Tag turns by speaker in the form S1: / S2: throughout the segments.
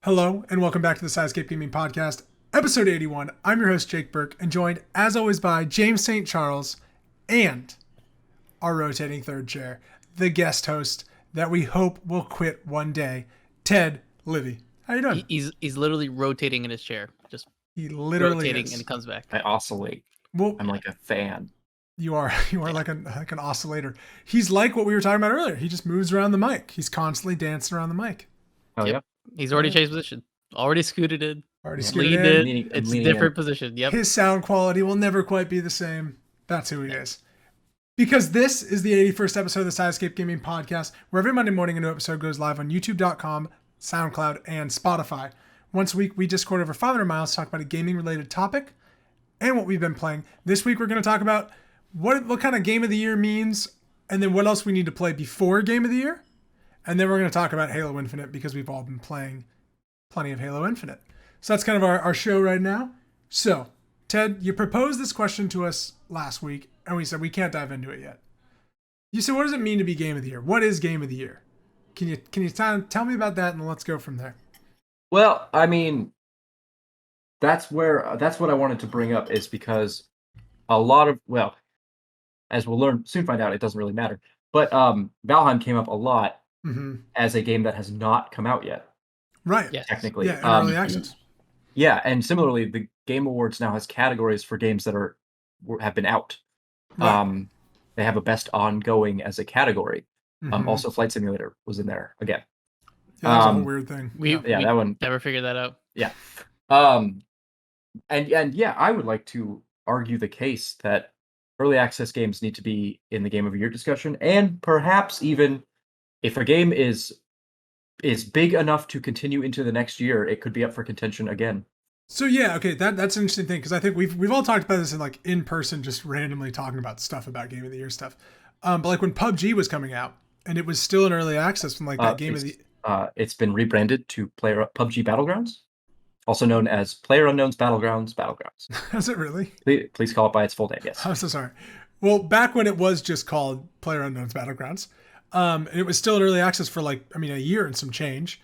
S1: Hello, and welcome back to the Sidescape Gaming Podcast, episode 81. I'm your host, Jake Burke, and joined, as always, by James St. Charles and our rotating third chair, the guest host that we hope will quit one day, Ted Livy. How you doing?
S2: He's literally rotating in his chair, just
S1: He literally
S2: rotating,
S1: is.
S2: and he comes back.
S3: I oscillate.
S1: Well,
S3: I'm like a fan.
S1: you are like an oscillator. He's like what we were talking about earlier. He just moves around the mic. He's constantly dancing around the mic.
S3: Oh,
S2: Yep. He's already changed position. Already scooted in.
S1: Already
S3: Yeah.
S1: scooted
S2: Leaned
S1: in.
S2: in. It's a different position. Yep.
S1: His sound quality will never quite be the same. That's who he is. Because this is the 81st episode of the Sidescape Gaming Podcast, where every Monday morning a new episode goes live on YouTube.com, SoundCloud, and Spotify. Once a week, we Discord over 500 miles to talk about a gaming-related topic and what we've been playing. This week, we're going to talk about what kind of Game of the Year means, and then what else we need to play before Game of the Year. And then we're going to talk about Halo Infinite because we've all been playing plenty of Halo Infinite. So that's kind of our show right now. So, Ted, you proposed this question to us last week, and we said we can't dive into it yet. You said, what does it mean to be Game of the Year? What is Game of the Year? Can you tell me about that, and let's go from there.
S3: Well, I mean, that's what I wanted to bring up is because a lot of, well, as we'll soon find out, it doesn't really matter. But Valheim came up a lot as a game that has not come out yet.
S1: Right.
S2: Yes.
S3: Technically.
S1: Yeah, early access.
S3: Yeah, and similarly, the Game Awards now has categories for games that have been out.
S1: Right.
S3: They have a best ongoing as a category.
S1: Mhm.
S3: Also, Flight Simulator was in there again.
S1: Yeah, that was a whole weird thing.
S2: We
S3: that one
S2: never figured that out.
S3: Yeah. And yeah, I would like to argue the case that early access games need to be in the Game of the Year discussion, and perhaps even if a game is big enough to continue into the next year, it could be up for contention again.
S1: So yeah, okay, that's an interesting thing because I think we've all talked about this in person, just randomly talking about stuff about Game of the Year stuff. But like when PUBG was coming out and it was still in early access from like that Game of the
S3: it's been rebranded to PUBG Battlegrounds, also known as PlayerUnknown's Battlegrounds.
S1: Is it really?
S3: Please call it by its full name. Yes.
S1: I'm so sorry. Well, back when it was just called PlayerUnknown's Battlegrounds, and it was still in early access for a year and some change.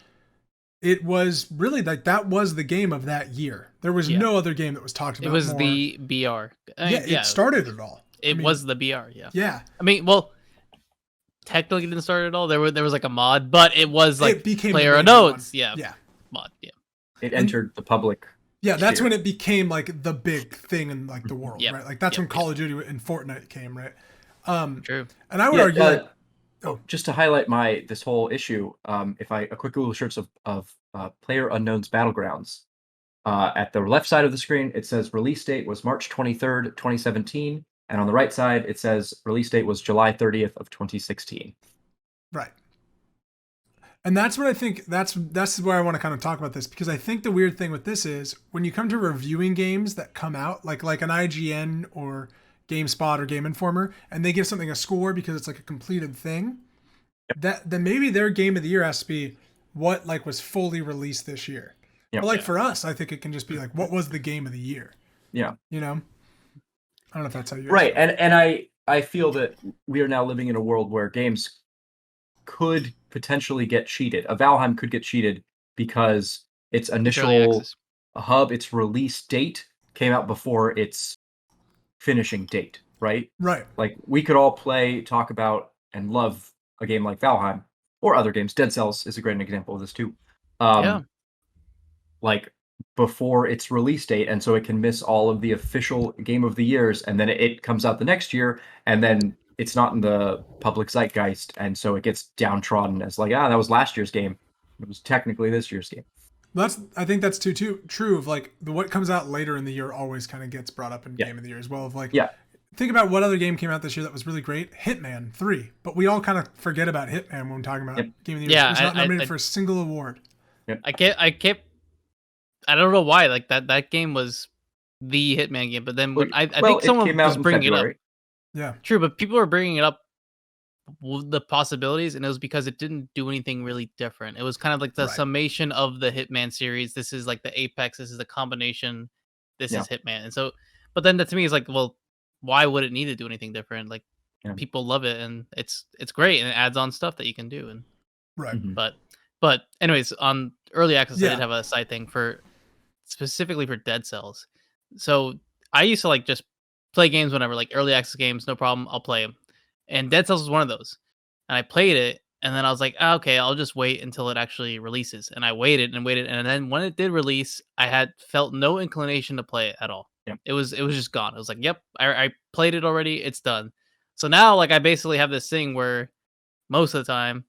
S1: It was really like that was the game of that year. There was no other game that was talked about.
S2: It was
S1: more.
S2: the BR.
S1: It started it all.
S2: It was the BR. Yeah.
S1: Yeah.
S2: I mean, well, technically it didn't start at all. There was like a mod, but it was like
S1: it became
S2: PlayerUnknown's. Yeah.
S1: Yeah.
S2: Mod. Yeah.
S3: It entered the public.
S1: Yeah, that's
S3: sphere.
S1: when it became like the big thing in like the world,
S2: Yep.
S1: right? Like that's when
S2: Yep.
S1: Call of Duty and Fortnite came, right?
S2: True.
S1: And I would argue that
S3: just to highlight this whole issue, if a quick Google search of PlayerUnknown's Battlegrounds, at the left side of the screen it says release date was March 23rd, 2017, and on the right side it says release date was July 30th of 2016.
S1: right. And that's what I think. That's where I want to kind of talk about this because I think the weird thing with this is when you come to reviewing games that come out, like an IGN or GameSpot or Game Informer, and they give something a score because it's like a completed thing. Then maybe their Game of the Year has to be what like was fully released this year.
S3: Yep.
S1: But like for us, I think it can just be like what was the Game of the Year.
S3: Yeah.
S1: You know, I don't know if that's how you
S3: right, and I feel that we are now living in a world where games could potentially get cheated. A Valheim could get cheated because its initial hub, its release date came out before its finishing date, right?
S1: Right.
S3: Like we could all play, talk about, and love a game like Valheim or other games. Dead Cells is a great example of this too. Like before its release date, and so it can miss all of the official Game of the Years, and then it comes out the next year, and then it's not in the public zeitgeist, and so it gets downtrodden as like, that was last year's game. It was technically this year's game.
S1: I think that's too true of like what comes out later in the year always kind of gets brought up in Game of the Year as well. Of like, think about what other game came out this year that was really great. Hitman 3, but we all kind of forget about Hitman when talking about Game of the Year.
S2: Yeah,
S1: it's not nominated for a single award.
S3: Yep.
S2: I don't know why. Like that game was the Hitman game, but then I think
S3: it
S2: someone
S3: came out
S2: was
S3: in
S2: bringing
S3: February.
S2: it up.
S1: Yeah,
S2: True, but people were bringing it up the possibilities, and it was because it didn't do anything really different. It was kind of like the summation of the Hitman series. This is like the apex. This is the combination. This is Hitman, and so. But then that to me is like, well, why would it need to do anything different? Like people love it, and it's great, and it adds on stuff that you can do. And
S1: right.
S2: But But anyways, on early access, I
S1: Yeah.
S2: did have a side thing for specifically for Dead Cells. So I used to like just play games whenever, like early access games, no problem, I'll play them. And Dead Cells was one of those. And I played it, and then I was like, okay, I'll just wait until it actually releases. And I waited and waited, and then when it did release, I had felt no inclination to play it at all.
S3: Yeah.
S2: It was just gone. It was like, yep, I played it already. It's done. So now, like, I basically have this thing where most of the time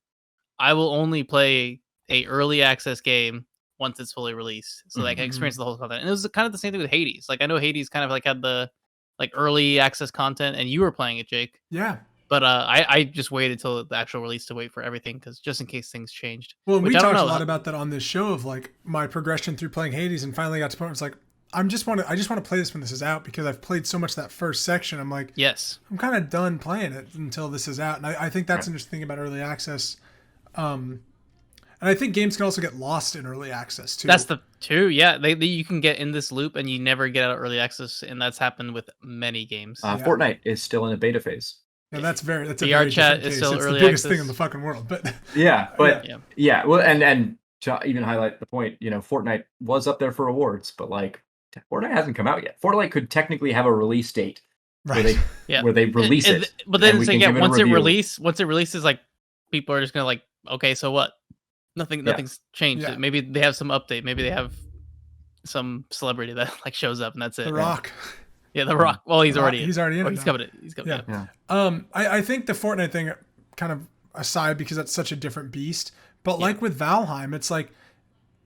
S2: I will only play a early access game once it's fully released, so that I can experience the whole content. And it was kind of the same thing with Hades. Like I know Hades kind of like had the like early access content, and you were playing it, Jake.
S1: Yeah.
S2: But I just waited till the actual release to wait for everything, because just in case things changed.
S1: Well, we
S2: Which I don't
S1: talked a
S2: know.
S1: lot about that on this show of like my progression through playing Hades, and finally got to the point where it's like I just want to play this when this is out, because I've played so much that first section. I'm like,
S2: Yes,
S1: I'm kind of done playing it until this is out, and I think that's an interesting thing about early access. And I think games can also get lost in early access too.
S2: that's the two. Yeah, they you can get in this loop and you never get out of early access, and that's happened with many games.
S3: Fortnite is still in a beta phase.
S1: Yeah, that's a very
S2: VR chat
S1: different
S2: is
S1: case.
S2: still
S1: It's
S2: early
S1: the biggest
S2: access.
S1: thing in the fucking world. But
S3: Yeah. Well, and to even highlight the point, Fortnite was up there for awards, but like Fortnite hasn't come out yet. Fortnite could technically have a release date where they release it.
S2: But then
S3: we can give it a
S2: once it
S3: review.
S2: releases, like people are just gonna like, okay, so what? Nothing's changed.
S1: Yeah.
S2: Maybe they have some update. Maybe they have some celebrity that like shows up and that's it.
S1: The Rock.
S2: Yeah, The Rock. Well, he's already
S1: in it.
S2: He's coming. He's coming.
S1: Yeah. I think the Fortnite thing, kind of aside, because that's such a different beast. But like with Valheim, it's like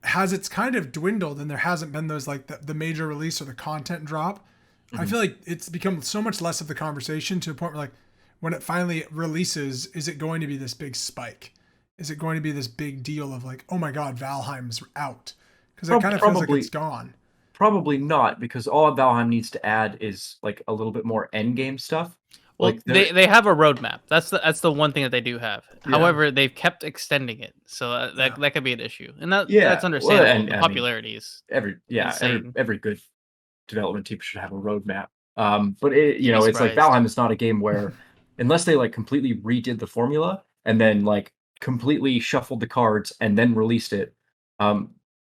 S1: it's kind of dwindled, and there hasn't been those like the major release or the content drop. I feel like it's become so much less of the conversation, to a point where like when it finally releases, is it going to be this big spike? Is it going to be this big deal of like, oh my God, Valheim's out? Because it kind of feels like it's gone.
S3: Probably not, because all Valheim needs to add is like a little bit more end game stuff.
S2: Well,
S3: like
S2: they have a roadmap. That's the one thing that they do have.
S3: Yeah.
S2: However, they've kept extending it, so that could be an issue, and that's understandable.
S3: Well, and,
S2: the popularity is
S3: every good development team should have a roadmap. But
S2: You'd be
S3: it's like
S2: surprised.
S3: Valheim is not a game where, unless they like completely redid the formula and then like completely shuffled the cards and then released it,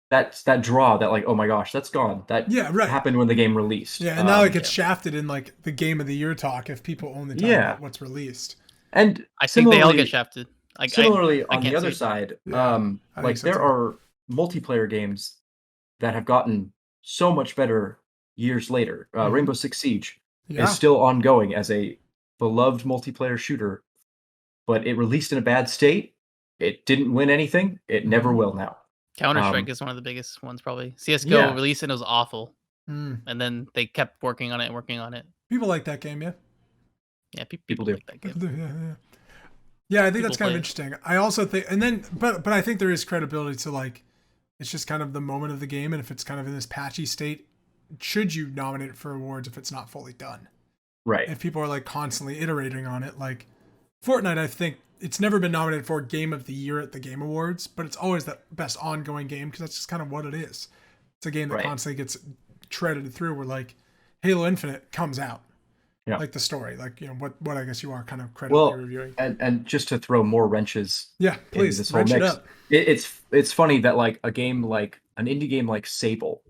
S3: that's that draw that like, oh my gosh, that's gone. That happened when the game released.
S1: Yeah, and now it gets shafted in like the game of the year talk if people only talk about what's released.
S3: And
S2: I think they all get shafted. Like,
S3: similarly,
S2: I
S3: on the other side, like there are multiplayer games that have gotten so much better years later. Rainbow Six Siege is still ongoing as a beloved multiplayer shooter, but it released in a bad state. It didn't win anything. It never will now.
S2: Counter-Strike is one of the biggest ones, probably. CSGO released and it was awful. And then they kept working on it.
S1: People like that game, yeah?
S2: Yeah, people do like that game.
S1: Yeah, I think that's kind of interesting. I also think, but I think there is credibility to like, it's just kind of the moment of the game, and if it's kind of in this patchy state, should you nominate it for awards if it's not fully done?
S3: Right.
S1: If people are like constantly iterating on it, like Fortnite, I think it's never been nominated for Game of the Year at the Game Awards, but it's always the best ongoing game, because that's just kind of what it is. It's a game that constantly gets treaded through, where like Halo Infinite comes out. Yeah. Like the story, like, what I guess you are kind of critically reviewing.
S3: And just to throw more wrenches,
S1: please,
S3: this whole mix, it up. It's funny that like an indie game like Sable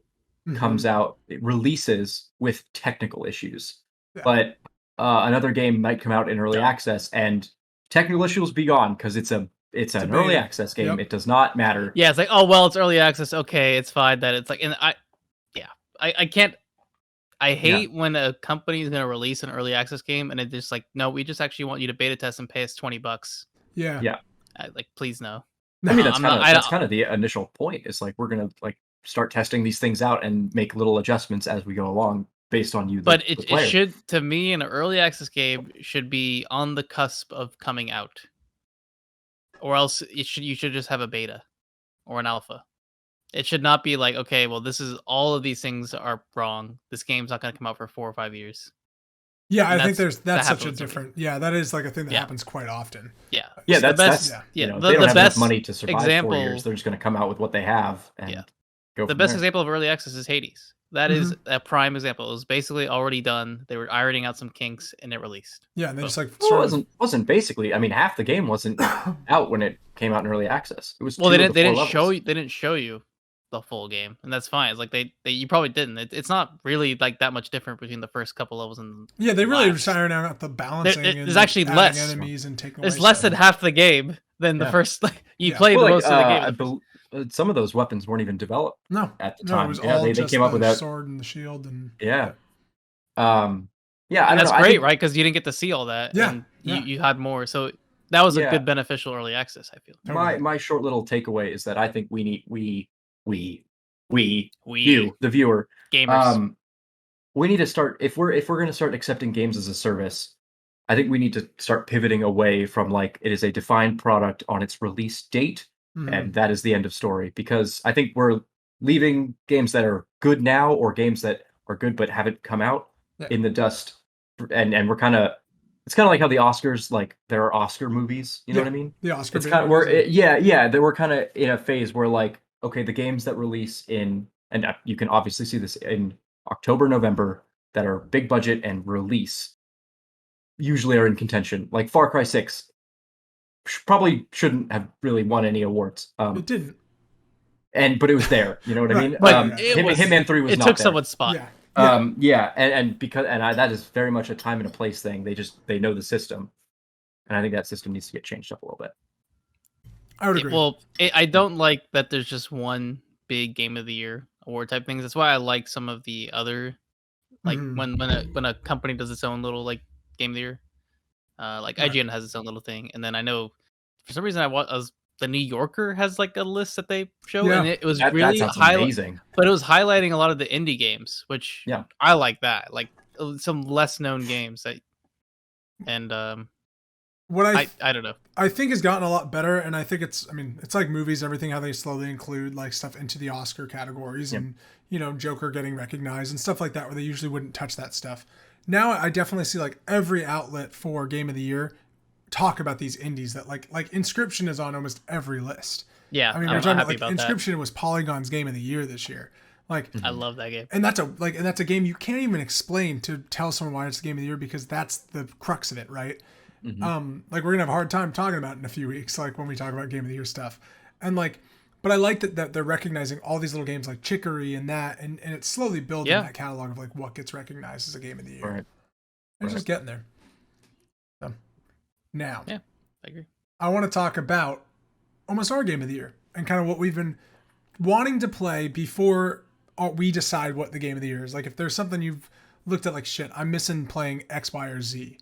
S3: comes out, it releases with technical issues, but another game might come out in early access and technical issues be gone because it's an early access game. Yep. It does not matter.
S2: Yeah, it's like, oh well, it's early access. Okay, it's fine that it's like, and I can't. I hate when a company is going to release an early access game and it's just like, no, we just actually want you to beta test and pay us $20.
S1: Yeah.
S2: Like, please no.
S3: I mean, that's kind of the initial point. It's like, we're going to like start testing these things out and make little adjustments as we go along based on you.
S2: But it should, to me, an early access game should be on the cusp of coming out, or else you should just have a beta or an alpha. It should not be like, okay, well, this is all of these things are wrong. This game's not going to come out for 4 or 5 years.
S1: Yeah, I think that's such a different. Yeah, that is like a thing that happens quite often.
S2: Yeah,
S3: yeah, that's they don't have enough money to survive 4 years. They're just going to come out with what they have and go.
S2: The best example of early access is Hades. that is a prime example. It was basically already done. They were ironing out some kinks, and it released.
S1: Yeah, and they just like
S3: well, it wasn't basically. I mean, half the game wasn't out when it came out in early access. It was they didn't
S2: show you. They didn't show you the full game, and that's fine. It's like they you probably didn't. It's not really like that much different between the first couple levels and
S1: they really were ironing out the balancing.
S2: There's actually less
S1: enemies and taking.
S2: There's less than half the game than the first. Like, you played most of the game.
S3: Some of those weapons weren't even developed.
S1: At
S3: the time.
S1: It was all
S3: they
S1: just
S3: came up with that
S1: sword and the shield and
S2: And that's great, right? Because you didn't get to see all that.
S1: Yeah,
S2: you had more. So that was a good beneficial early access, I feel.
S3: My short little takeaway is that I think we you, the viewer,
S2: gamers,
S3: we need to start if we're going to start accepting games as a service. I think we need to start pivoting away from like it is a defined product on its release date, and that is the end of story. Because I think we're leaving games that are good now or games that are good but haven't come out in the dust, and we're kind of. It's kind of like how the Oscars, like there are Oscar movies, you know what I mean?
S1: The Oscar.
S3: It's kind of that we're kind of in a phase where like, okay, the games that release in, and you can obviously see this in October, November, that are big budget and release, usually are in contention. Like Far Cry 6 probably shouldn't have really won any awards.
S1: It didn't.
S3: But it was there, you know what I mean?
S2: But
S3: Hitman 3 was not there.
S2: It took someone's spot.
S3: That is very much a time and a place thing. They know the system, and I think that system needs to get changed up a little bit.
S1: I would agree.
S2: I don't like that there's just one big game of the year award type things. That's why I like some of the other, like when a company does its own little like game of the year, like IGN has its own little thing, and then I know for some reason the New Yorker has like a list that they show, and it was really
S3: amazing.
S2: But it was highlighting a lot of the indie games, which I like that, like some less known games that, and
S1: what
S2: I don't know.
S1: I think has gotten a lot better, and I think it's like movies, everything, how they slowly include like stuff into the Oscar categories, and Joker getting recognized and stuff like that, where they usually wouldn't touch that stuff. Now I definitely see like every outlet for Game of the Year talk about these indies that like Inscription is on almost every list.
S2: Yeah,
S1: I mean, we're talking about like Inscription was Polygon's Game of the Year this year. Like
S2: I love that game,
S1: and that's a game you can't even explain to tell someone why it's the Game of the Year, because that's the crux of it, right? Like we're gonna have a hard time talking about it in a few weeks, like when we talk about Game of the Year stuff, and like, but I like that they're recognizing all these little games like Chicory and that, and it's slowly building that catalog of like what gets recognized as a Game of the Year.
S3: Right.
S1: It's just getting there. So, now,
S2: I agree.
S1: I want to talk about almost our Game of the Year and kind of what we've been wanting to play before we decide what the Game of the Year is. Like if there's something you've looked at like, shit, I'm missing playing X, Y, or Z.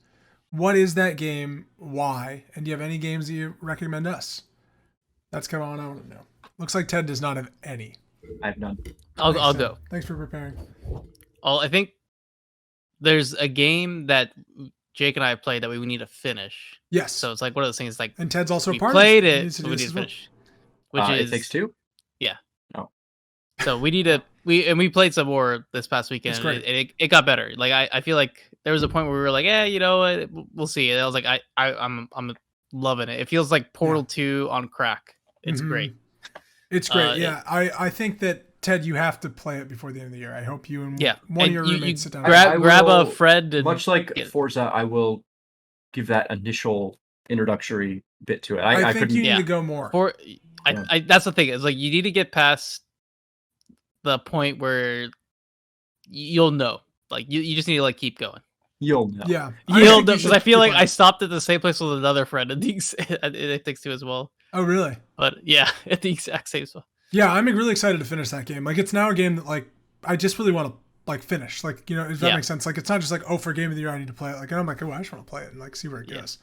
S1: What is that game? Why? And do you have any games that you recommend us? That's come on. I want to know. Looks like Ted does not have any.
S3: I have none.
S2: I'll go.
S1: Thanks for preparing.
S2: I think there's a game that Jake and I have played that we need to finish.
S1: Yes.
S2: So it's like one of those things like,
S1: and Ted's also
S2: we
S1: part
S2: played
S1: of
S2: it, so we need to finish. Which is
S3: It Takes Two?
S2: Yeah.
S3: No.
S2: So we need to we played some more this past weekend. It got better. Like I feel like there was a point where we were like, we'll see. And I was like, I'm loving it. It feels like Portal 2 on crack. It's great.
S1: It's great. I think that Ted, you have to play it before the end of the year. I hope you and one of your roommates sit down.
S2: Grab a friend. And
S3: much like Forza, I will give that initial introductory bit to it. I
S1: think you need to go more.
S2: That's the thing. It's like you need to get past the point where you'll know. Like you just need to like keep going.
S3: You'll know.
S1: Yeah.
S2: You'll know, because I feel like I stopped at the same place with another friend and it takes two as well.
S1: Oh really?
S2: But yeah, at the exact same spot.
S1: Yeah, I'm really excited to finish that game. Like it's now a game that like I just really want to like finish. Like, if that makes sense. Like it's not just like, for Game of the Year I need to play it. Like I'm like, I just want to play it and like see where it goes.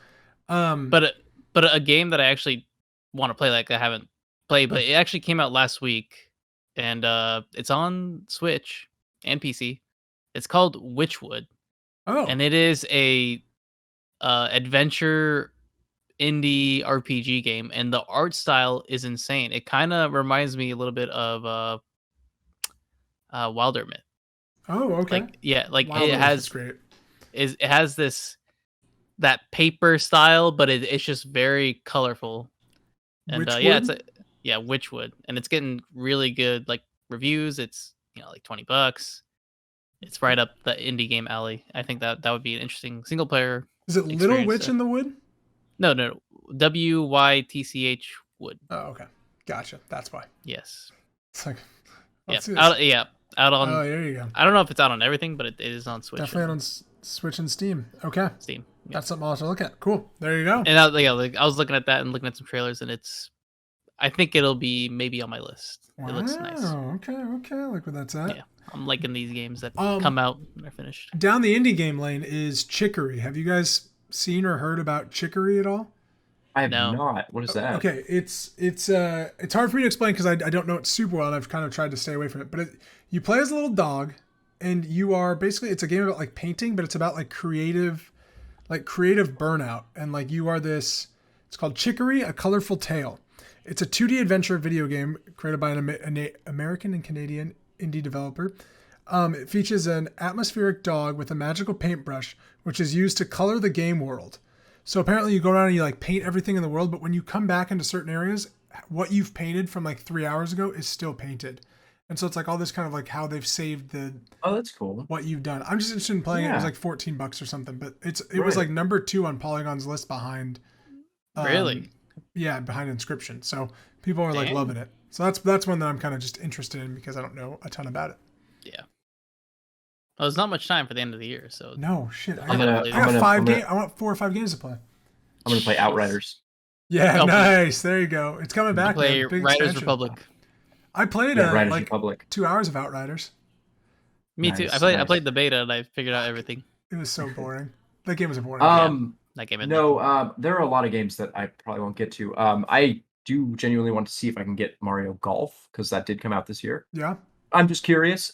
S2: But a game that I actually want to play, like I haven't played, but it actually came out last week, and it's on Switch and PC. It's called Witchwood.
S1: Oh.
S2: And it is a adventure indie RPG game, and the art style is insane. It kind of reminds me a little bit of Wilder Myth.
S1: Oh, okay.
S2: It has that paper style, but it's just very colorful. And
S1: Witchwood?
S2: Witchwood, and it's getting really good like reviews. It's like $20. It's right up the indie game alley. I think that would be an interesting single player.
S1: Is it Little Witch in the Wood?
S2: No. WYTCH Wood.
S1: Oh, okay. Gotcha. That's why.
S2: Yes.
S1: It's like,
S2: out on.
S1: Oh, there you go.
S2: I don't know if it's out on everything, but it is on Switch.
S1: Definitely on Switch and Steam. Okay.
S2: Steam. Yeah.
S1: That's something I'll have to look at. Cool. There you go.
S2: And I was looking at that and looking at some trailers, and I think it'll be maybe on my list.
S1: Wow.
S2: It looks nice.
S1: Okay. I like where that's at.
S2: Yeah, I'm liking these games that come out and they're finished.
S1: Down the indie game lane is Chicory. Have you guys seen or heard about Chicory at all?
S3: I have not. What is that?
S1: Okay, it's hard for me to explain because I don't know it super well, and I've kind of tried to stay away from it. But you play as a little dog, and you are basically, it's a game about like painting, but it's about like creative burnout, and like you are this. It's called Chicory: A Colorful Tale. It's a 2D adventure video game created by an American and Canadian indie developer. It features an atmospheric dog with a magical paintbrush, which is used to color the game world. So apparently you go around and you like paint everything in the world, but when you come back into certain areas, what you've painted from like 3 hours ago is still painted. And so it's like all this kind of like how they've saved
S3: Oh, that's cool.
S1: What you've done. I'm just interested in playing it. It was like $14 or something, but it was like number 2 on Polygon's list behind.
S2: Really?
S1: Yeah, behind Inscription. So people are like loving it. So that's one that I'm kind of just interested in because I don't know a ton about it.
S2: Yeah. Well, there's not much time for the end of the year, so
S1: no shit. I want 4 or 5 games to play.
S3: I'm gonna play Outriders.
S1: Yeah, nice. There you go. It's coming back.
S2: Play Riders Republic.
S1: I played
S3: Riders
S1: like
S3: Republic.
S1: 2 hours of Outriders.
S2: Me too. I played the beta and I figured out everything.
S1: It was so boring. That game was a boring game.
S2: That game.
S3: There are a lot of games that I probably won't get to. I do genuinely want to see if I can get Mario Golf because that did come out this year.
S1: Yeah.
S3: I'm just curious.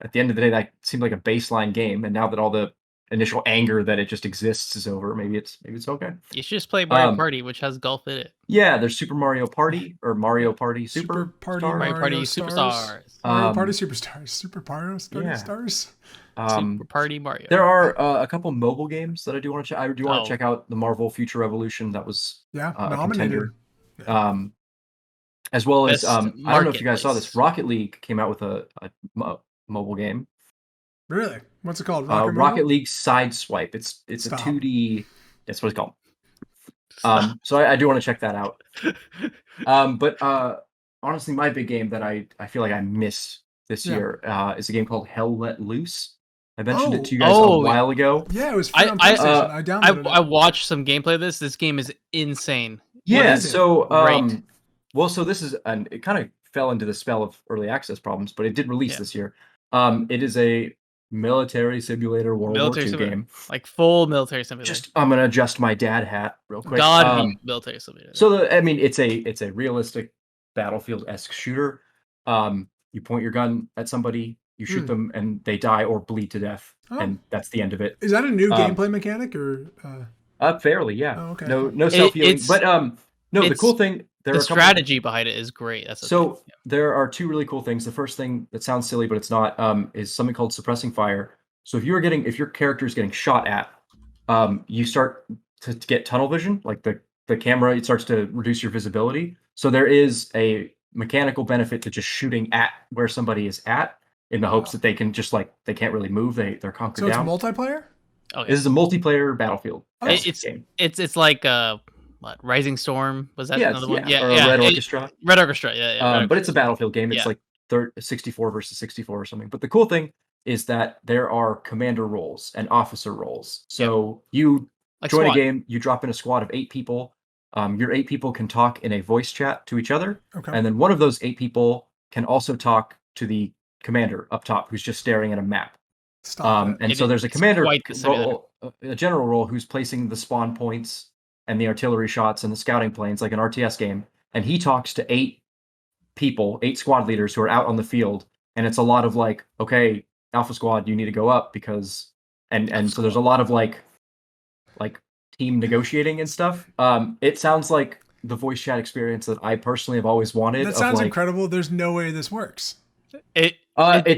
S3: At the end of the day, that seemed like a baseline game, and now that all the initial anger that it just exists is over, maybe it's okay.
S2: You should just play Mario Party, which has golf in it.
S3: Yeah, there's Super Mario Party or Mario Party
S1: Super Party
S2: Mario Party Superstars.
S1: Mario Party Superstars. Super Mario Stars.
S2: Super Party Mario.
S3: There are a couple mobile games that I do want to check. I do want to check out the Marvel Future Revolution. That was a contender.
S1: Yeah.
S3: As well as I don't know if you guys saw this. Rocket League came out with a mobile game.
S1: Really? What's it called?
S3: Rocket League Sideswipe. It's a 2D. That's what it's called. So I do want to check that out. But honestly, my big game that I feel like I missed this year is a game called Hell Let Loose. I mentioned it to you guys a while ago.
S1: Yeah, it was free on PlayStation. I downloaded it.
S2: I watched some gameplay of this. This game is insane.
S3: Yeah, so so this is it kind of fell into the spell of early access problems, but it did release this year. It is a military simulator World War II game.
S2: Like full military simulator.
S3: I'm gonna adjust my dad hat real quick.
S2: Military simulator.
S3: So it's a realistic battlefield-esque shooter. You point your gun at somebody, you shoot them, and they die or bleed to death, and that's the end of it.
S1: Is that a new gameplay mechanic or?
S3: Fairly, yeah.
S1: Oh, okay.
S3: No self-healing, but the cool thing.
S2: The strategy behind it is great.
S3: There are 2 really cool things. The first thing that sounds silly, but it's not, is something called suppressing fire. So if your character is getting shot at, you start to get tunnel vision. Like the camera, it starts to reduce your visibility. So there is a mechanical benefit to just shooting at where somebody is at, in the hopes that they can just they can't really move. They're conquered down.
S1: So it's multiplayer?
S3: Okay. This is a multiplayer battlefield.
S2: It's like Rising Storm, was that another one?
S3: Yeah, Red Orchestra.
S2: Red Orchestra, yeah.
S3: But it's a battlefield game. It's like 64 versus 64 or something. But the cool thing is that there are commander roles and officer roles. So you join a game, you drop in a squad of 8 people. Your 8 people can talk in a voice chat to each other. Okay. And then one of those 8 people can also talk to the commander up top who's just staring at a map. So there's a commander role, a general role, who's placing the spawn points and the artillery shots and the scouting planes, like an RTS game. And he talks to 8 people, 8 squad leaders who are out on the field. And it's a lot of okay, Alpha Squad, you need to go up because, and so there's a lot of like team negotiating and stuff. It sounds like the voice chat experience that I personally have always wanted.
S1: That sounds incredible. There's no way this works.
S3: It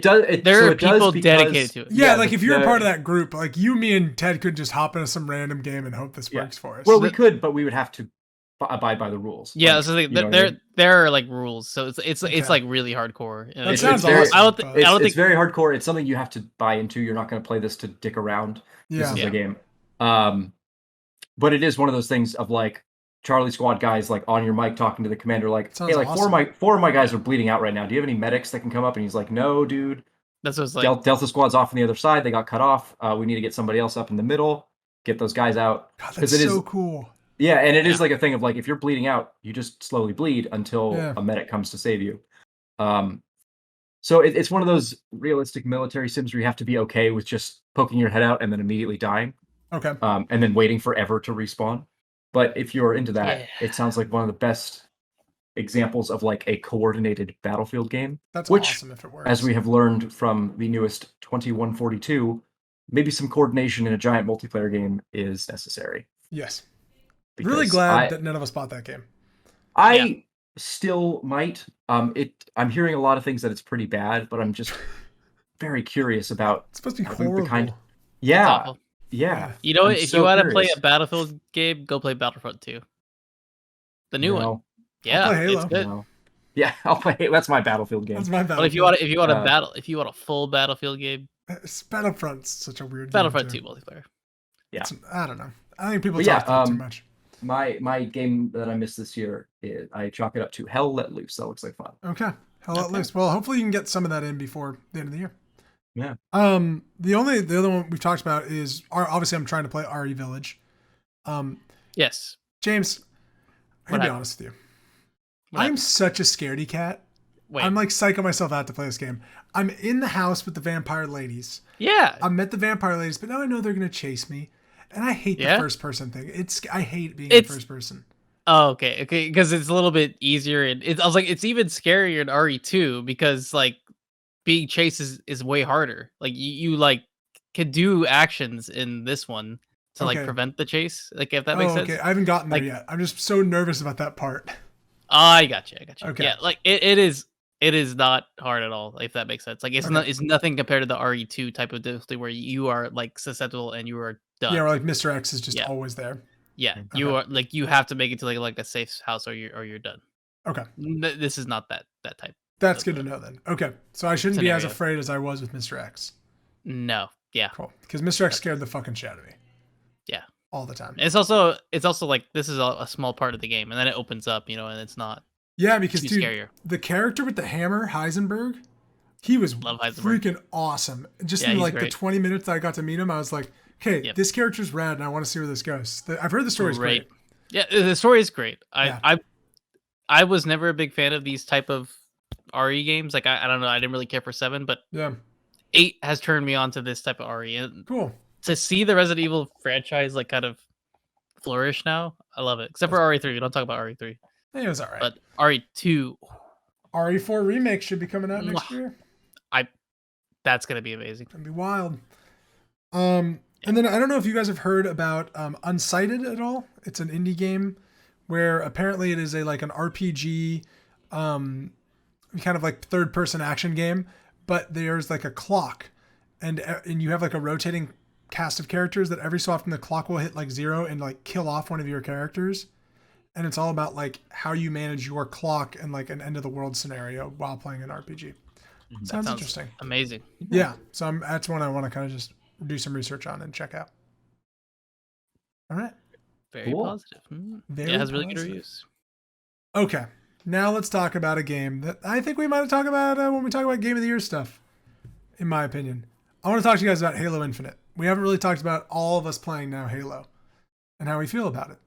S3: does.
S2: There are people dedicated to it.
S1: Yeah, if you're a part of that group, you, me, and Ted could just hop into some random game and hope this works for us.
S3: Well, we could, but we would have to abide by the rules.
S2: Yeah,
S3: like,
S2: so there are like rules, so it's like really hardcore.
S1: That sounds awesome.
S3: It's very hardcore. It's something you have to buy into. You're not going to play this to dick around. This is a game. But it is one of those things of like Charlie Squad guys like on your mic talking to the commander like, hey, like awesome. four of my guys are bleeding out right now. Do you have any medics that can come up? And he's like, no, dude.
S2: That's what it's like.
S3: Delta Squad's off on the other side. They got cut off. We need to get somebody else up in the middle. Get those guys out.
S1: God, that's so cool.
S3: Yeah, and it is like a thing of like if you're bleeding out, you just slowly bleed until a medic comes to save you. So it's one of those realistic military sims where you have to be okay with just poking your head out and then immediately dying.
S1: Okay.
S3: And then waiting forever to respawn. But if you're into that, it sounds like one of the best examples of like a coordinated battlefield game.
S1: That's awesome if it works.
S3: As we have learned from the newest 2142, maybe some coordination in a giant multiplayer game is necessary.
S1: Yes. Really glad that none of us bought that game.
S3: I still might. I'm hearing a lot of things that it's pretty bad, but I'm just very curious about.
S1: It's supposed to be horrible.
S3: Yeah.
S2: You know what? If you want to play a Battlefield game, go play Battlefront 2. The new one.
S1: Yeah,
S2: it's good.
S3: No. Yeah, I'll play. That's my Battlefield game.
S1: That's my Battlefield.
S2: But if you want a full Battlefield game,
S1: Battlefront's such a weird
S2: Battlefront 2 multiplayer.
S1: Yeah, I don't know. I think people talk about it too much.
S3: My game that I missed this year is I chalk it up to Hell Let Loose. That looks like fun.
S1: Okay, Hell Let Loose. Well, hopefully you can get some of that in before the end of the year.
S3: Yeah.
S1: The other one we've talked about is obviously I'm trying to play RE Village.
S2: Yes.
S1: James, I'm gonna be honest with you. I'm such a scaredy cat. I'm like psyching myself out to play this game. I'm in the house with the vampire ladies.
S2: Yeah.
S1: I met the vampire ladies, but now I know they're gonna chase me. And I hate the first person thing. I hate being in first person.
S2: Oh, okay. Because it's a little bit easier, and I was like, it's even scarier in RE2 because like being chased is way harder. Like you like can do actions in this one to like prevent the chase. Like if that makes sense.
S1: Okay, I haven't gotten there yet. I'm just so nervous about that part.
S2: I got you.
S1: Okay.
S2: Yeah, like it is not hard at all. If that makes sense. Like it's nothing compared to the RE2 type of difficulty where you are like susceptible and you are done.
S1: Yeah, or like Mr. X is just always there.
S2: Yeah, you are like you have to make it to like a safe house or you're done.
S1: Okay.
S2: This is not that type.
S1: That's good to know then. Okay, so I shouldn't be as afraid as I was with Mr. X.
S2: No. Yeah.
S1: Cool. Because Mr. X scared the fucking shit out of me.
S2: Yeah.
S1: All the time.
S2: It's also like this is a small part of the game, and then it opens up, and it's not.
S1: Yeah, because
S2: too scarier.
S1: The character with the hammer, Heisenberg, he was freaking awesome. Just in like the 20 minutes that I got to meet him, I was like, okay, this character's rad, and I want to see where this goes. I've heard the story's great.
S2: Yeah, the story is great. I was never a big fan of these type of RE games. Like I don't know, I didn't really care for 7, but 8 has turned me on to this type of RE. And
S1: cool.
S2: To see the Resident Evil franchise like kind of flourish now, I love it. Except for RE3. We don't talk about RE3.
S1: It was alright.
S2: But RE2,
S1: RE4 remake should be coming out next year.
S2: That's gonna be amazing.
S1: Gonna be wild. And then I don't know if you guys have heard about Unsighted at all. It's an indie game where apparently it is like an RPG, kind of like third-person action game, but there's like a clock, and you have like a rotating cast of characters that every so often the clock will hit like 0 and like kill off one of your characters. And it's all about like how you manage your clock in like an end of the world scenario while playing an RPG. Sounds interesting.
S2: Amazing.
S1: Yeah. So that's one I want to kind of just do some research on and check out. All right.
S2: Very positive. It has really good reviews.
S1: Okay. Now let's talk about a game that I think we might talk about when we talk about Game of the Year stuff, in my opinion. I want to talk to you guys about Halo Infinite. We haven't really talked about all of us playing now Halo and how we feel about it.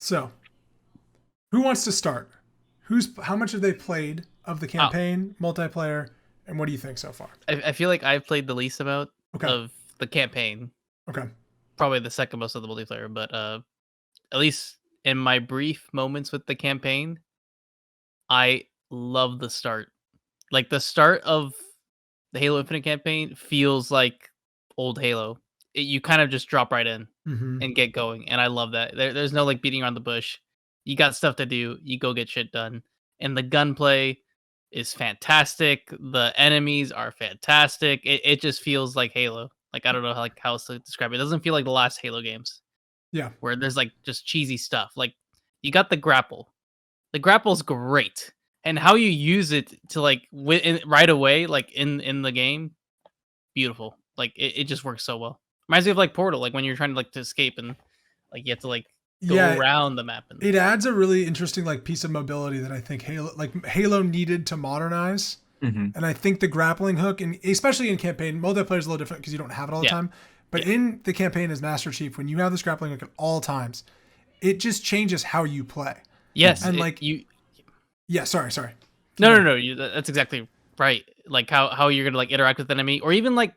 S1: So, who wants to start? How much have they played of the campaign, multiplayer, and what do you think so far?
S2: I feel like I've played the least amount of the campaign.
S1: Okay.
S2: Probably the second most of the multiplayer, but at least in my brief moments with the campaign, I love the start. Like the start of the Halo Infinite campaign feels like old Halo. You kind of just drop right in and get going, and I love that. There's no like beating around the bush. You got stuff to do. You go get shit done, and the gunplay is fantastic. The enemies are fantastic. It just feels like Halo. Like I don't know how else to describe it. It doesn't feel like the last Halo games.
S1: Yeah,
S2: where there's like just cheesy stuff. Like you got the grapple. The grapple's great, and how you use it to like right away, like in the game, beautiful. Like it just works so well. Reminds me of like Portal, like when you're trying to like to escape and like you have to like go around the map. And
S1: it adds a really interesting like piece of mobility that I think Halo needed to modernize. And I think the grappling hook, and especially in campaign, multiplayer is a little different because you don't have it all the time. But in the campaign as Master Chief, when you have this grappling hook at all times, it just changes how you play.
S2: Yes,
S1: and like
S2: you.
S1: Yeah, sorry.
S2: No. That's exactly right. Like how you're gonna like interact with the enemy, or even like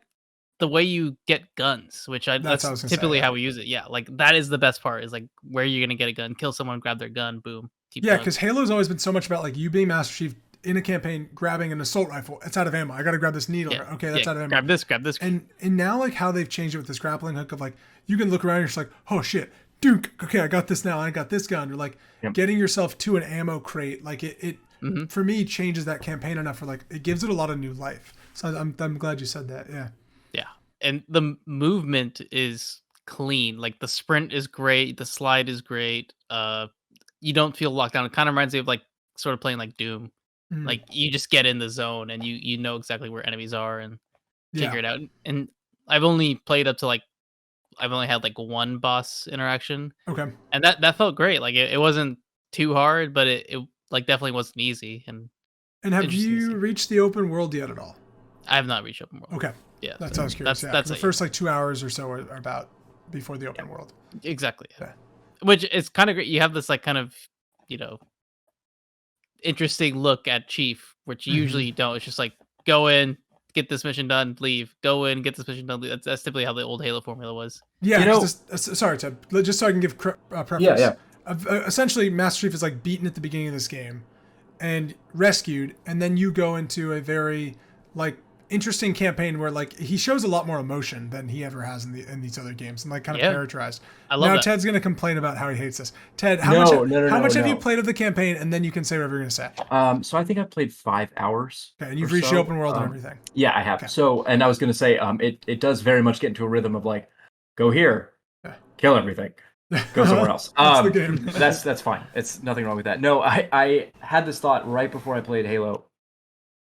S2: the way you get guns, which that's typically how we use it. Yeah, like that is the best part. Is like where you're gonna get a gun, kill someone, grab their gun, boom.
S1: Yeah, because Halo's always been so much about like you being Master Chief in a campaign, grabbing an assault rifle. It's out of ammo. I got to grab this needle.
S2: Yeah.
S1: Okay, that's out of ammo.
S2: Grab this.
S1: And now like how they've changed it with this grappling hook of like you can look around and you're just like, oh shit, Duke. Okay, I got this now. I got this gun. Or like getting yourself to an ammo crate. Like it for me changes that campaign enough for like it gives it a lot of new life. So I'm glad you said that. Yeah.
S2: Yeah, and the movement is clean. Like the sprint is great. The slide is great. You don't feel locked down. It kind of reminds me of like sort of playing like Doom. Like you just get in the zone and you know exactly where enemies are and figure it out. And I've only played up to like I've only had like one boss interaction.
S1: Okay.
S2: And that felt great. Like it wasn't too hard, but it like definitely wasn't easy. And
S1: have you reached the open world yet at all?
S2: I have not reached open world.
S1: Okay.
S2: Yeah.
S1: That sounds curious. That's the first like 2 hours or so are about before the open world.
S2: Exactly. Yeah. Which is kind of great. You have this like kind of, interesting look at Chief, which you usually don't. It's just like go in, get this mission done, leave. Go in, get this mission done. Leave. That's typically how the old Halo formula was.
S1: Yeah. Sorry, Ted. Just so I can give preface.
S3: Yeah.
S1: Essentially, Master Chief is like beaten at the beginning of this game and rescued, and then you go into a very like interesting campaign where like he shows a lot more emotion than he ever has in these other games, and like kind of characterized.
S2: I love that.
S1: Ted's gonna complain about how he hates this. Ted, how much have you played of the campaign, and then you can say whatever you're gonna say.
S3: So I think I played 5 hours.
S1: Okay, and you've reached the open world and everything.
S3: Yeah, I have. Okay. So, and I was gonna say, it does very much get into a rhythm of like, go here, kill everything, go somewhere else.
S1: That's the game.
S3: that's fine. It's nothing wrong with that. No, I had this thought right before I played Halo,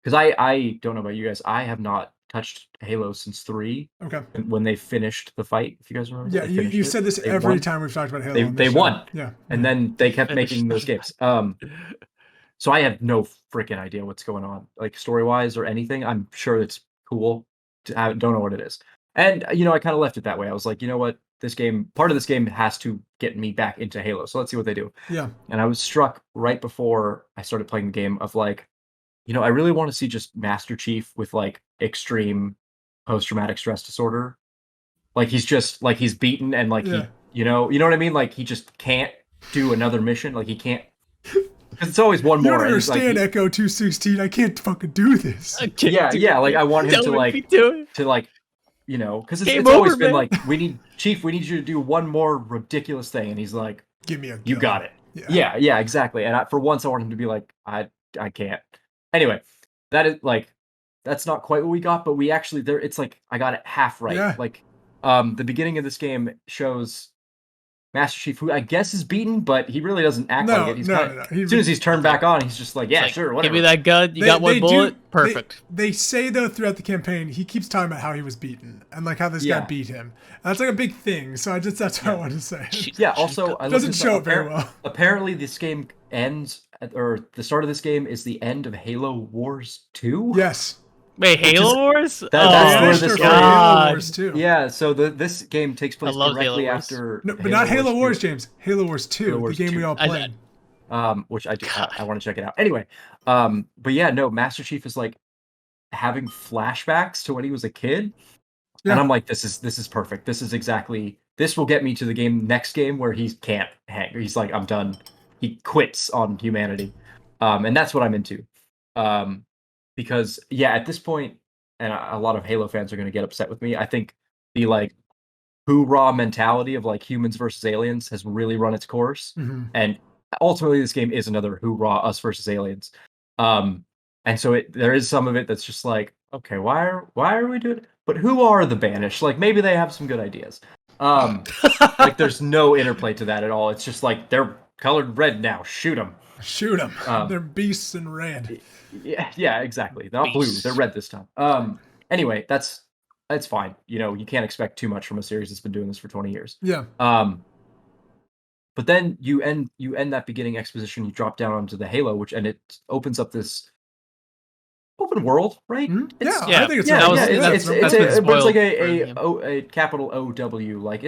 S3: because I don't know about you guys, I have not touched Halo since 3.
S1: Okay.
S3: When they finished the fight, if you guys remember.
S1: Yeah, you said this every time we've talked about Halo.
S3: They won.
S1: Yeah.
S3: And then they kept making those games. So I have no freaking idea what's going on, like story-wise or anything. I'm sure it's cool. I don't know what it is. And I kind of left it that way. I was like, you know what? Part of this game has to get me back into Halo. So let's see what they do.
S1: Yeah.
S3: And I was struck right before I started playing the game of like, I really want to see just Master Chief with like extreme post-traumatic stress disorder. Like he's just like he's beaten and like he, you know what I mean? Like he just can't do another mission. Like he can't. Because it's always one more.
S1: You don't understand, like, Echo 216. I can't fucking do this.
S3: Yeah. Like I want him to like because it's always been like we need you to do one more ridiculous thing, and he's like,
S1: give me a gun.
S3: You got it. Yeah, exactly. And for once, I want him to be like, I can't. Anyway, that's not quite what we got, but we actually it's like I got it half right.
S1: Yeah.
S3: Like the beginning of this game shows Master Chief, who I guess is beaten, but he really doesn't act like it. He's no. As soon as he's turned back on, he's just like, sure, whatever.
S2: Give me that gun. You got one bullet. Perfect.
S1: They say though throughout the campaign, he keeps talking about how he was beaten and like how this guy beat him. And that's like a big thing. So that's what I wanted to say.
S3: Yeah. Also, I
S1: doesn't show it very well.
S3: Apparently, this game ends, or the start of this game is the end of Halo Wars 2.
S1: Yes.
S2: Wait, Halo Wars?
S3: That's where this
S1: Halo Wars 2.
S3: Yeah, so this game takes place directly after.
S1: No, but not Halo Wars, James. Halo Wars 2, the game we all played.
S3: Which I do. I want to check it out. Anyway, but yeah, no, Master Chief is like having flashbacks to when he was a kid, and I'm like, this is perfect. This will get me to the next game where he can't hang. He's like, I'm done. He quits on humanity, and that's what I'm into. Because at this point, and a lot of Halo fans are going to get upset with me, I think the like hoorah mentality of like humans versus aliens has really run its course, and ultimately this game is another hoorah us versus aliens. And so there is some of it that's just like, okay, why are we doing it? But who are the Banished? Like maybe they have some good ideas. Like there's no interplay to that at all. It's just like they're colored red now. Shoot them.
S1: Shoot them. They're beasts in red.
S3: Yeah, exactly. Not blue. They're red this time. Anyway, that's fine. You can't expect too much from a series that's been doing this for 20 years.
S1: Yeah.
S3: But then you end that beginning exposition. You drop down onto the Halo, and it opens up this open world, right?
S1: Mm-hmm. I think it's
S3: it's like a capital OW. Like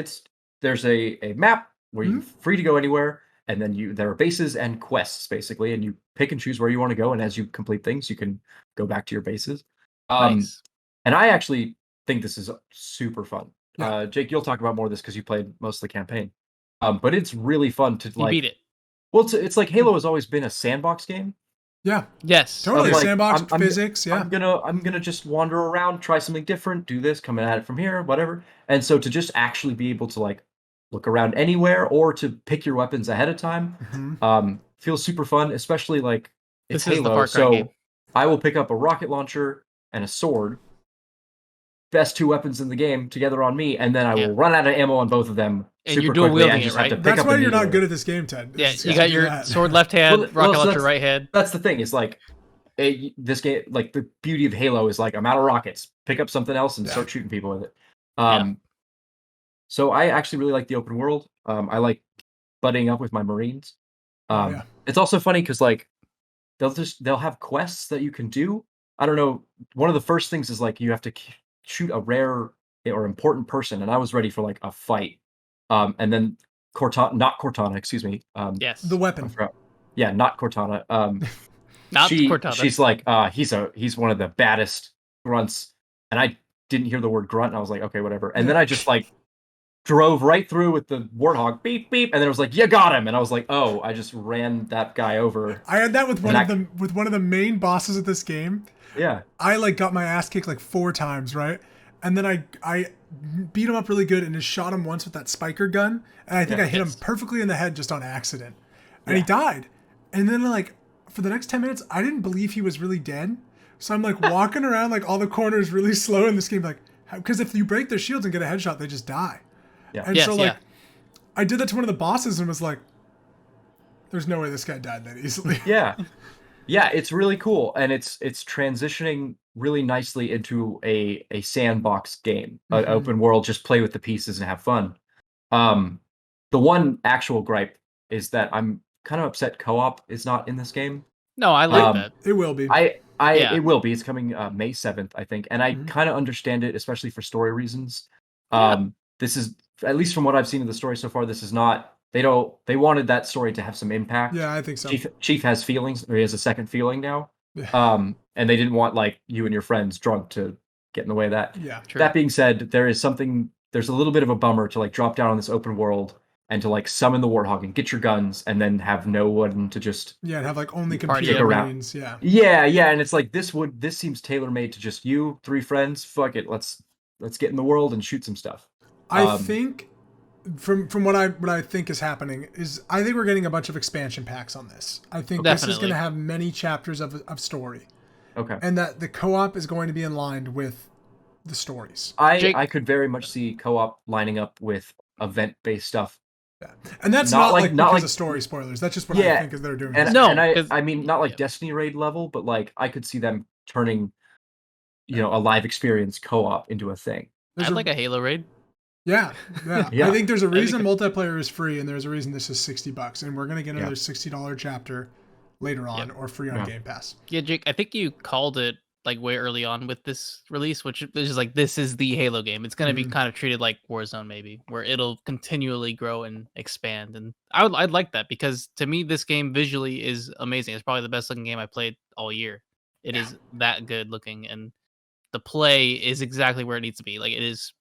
S3: there's a map where you're free to go anywhere, and then there are bases and quests basically, and you pick and choose where you want to go, and as you complete things, you can go back to your bases.
S2: Nice.
S3: And I actually think this is super fun.
S1: Yeah.
S3: Jake, you'll talk about more of this because you played most of the campaign. But it's really fun to
S2: You beat it.
S3: Well, it's like Halo has always been a sandbox game.
S1: Yeah.
S2: Yes.
S1: Totally.
S3: Like,
S1: sandbox physics. Yeah.
S3: I'm gonna just wander around, try something different, do this, coming at it from here, whatever. And so to just actually be able to like look around anywhere or to pick your weapons ahead of time, feels super fun. Especially like it's
S2: this
S3: Halo,
S2: is the Far Cry
S3: so
S2: game.
S3: I will pick up a rocket launcher and a sword. Best two weapons in the game together on me, and then I will run out of ammo on both of them.
S2: And you're dual wielding it, right?
S1: That's why you're not good at this game, Ted.
S2: Yeah, you got your sword left hand, rocket launcher right hand.
S3: That's the thing. Is like this game. Like the beauty of Halo is like I'm out of rockets. Pick up something else and start shooting people with it. So I actually really like the open world. I like buddying up with my Marines. It's also funny because like they'll have quests that you can do. I don't know. One of the first things is like you have to shoot a rare or important person, and I was ready for like a fight. And then Cortana, excuse me.
S2: Yes.
S1: The weapon.
S3: Yeah, not Cortana.
S2: Cortana.
S3: She's like, he's one of the baddest grunts, and I didn't hear the word grunt, and I was like, okay, whatever. And then I just like drove right through with the warthog, beep beep, and then it was like, you got him, and I was like, oh, I just ran that guy over.
S1: I had that with one of the main bosses of this game.
S3: Yeah.
S1: I like got my ass kicked like 4 times, right? And then I beat him up really good and just shot him once with that spiker gun, and I think I hit him perfectly in the head just on accident, and he died. And then like for the next 10 minutes, I didn't believe he was really dead, so I'm like walking around like all the corners really slow in this game, like because if you break their shields and get a headshot, they just die. Yeah. And so like I did that to one of the bosses and was like, "There's no way this guy died that easily."
S3: Yeah. Yeah, it's really cool, and it's transitioning really nicely into a sandbox game, an open world. Just play with the pieces and have fun. The one actual gripe is that I'm kind of upset co-op is not in this game.
S2: No, I like that.
S1: It will be.
S3: It will be. It's coming May 7th, I think, and I kind of understand it, especially for story reasons. This is, at least from what I've seen of the story so far, this is not. They wanted that story to have some impact.
S1: Yeah, I think so.
S3: Chief has feelings, or he has a second feeling now. And they didn't want like you and your friends drunk to get in the way of that.
S1: Yeah.
S3: True. That being said, there's a little bit of a bummer to like drop down on this open world and to like summon the warthog and get your guns and then have no one to just
S1: and have like only computer Marines.
S3: Yeah, and it's like this seems tailor-made to just you, 3 friends. Fuck it, let's get in the world and shoot some stuff.
S1: I think from what I think is happening is I think we're getting a bunch of expansion packs on this. I think this is going to have many chapters of story.
S3: Okay.
S1: And that the co-op is going to be in line with the stories.
S3: I could very much see co-op lining up with event-based stuff.
S1: Yeah. And that's not like of story spoilers. That's just what I think they're doing.
S3: And I mean not like Destiny raid level, but like I could see them turning a live experience co-op into a thing.
S2: I'd like a Halo raid.
S1: Yeah. I think there's a reason multiplayer is free, and there's a reason this is $60, and we're gonna get another $60 chapter later on or free on Game Pass.
S2: Yeah, Jake, I think you called it like way early on with this release, which is like this is the Halo game. It's gonna be kind of treated like Warzone, maybe, where it'll continually grow and expand. And I'd like that because to me, this game visually is amazing. It's probably the best looking game I played all year. It is that good looking, and the play is exactly where it needs to be. Like it is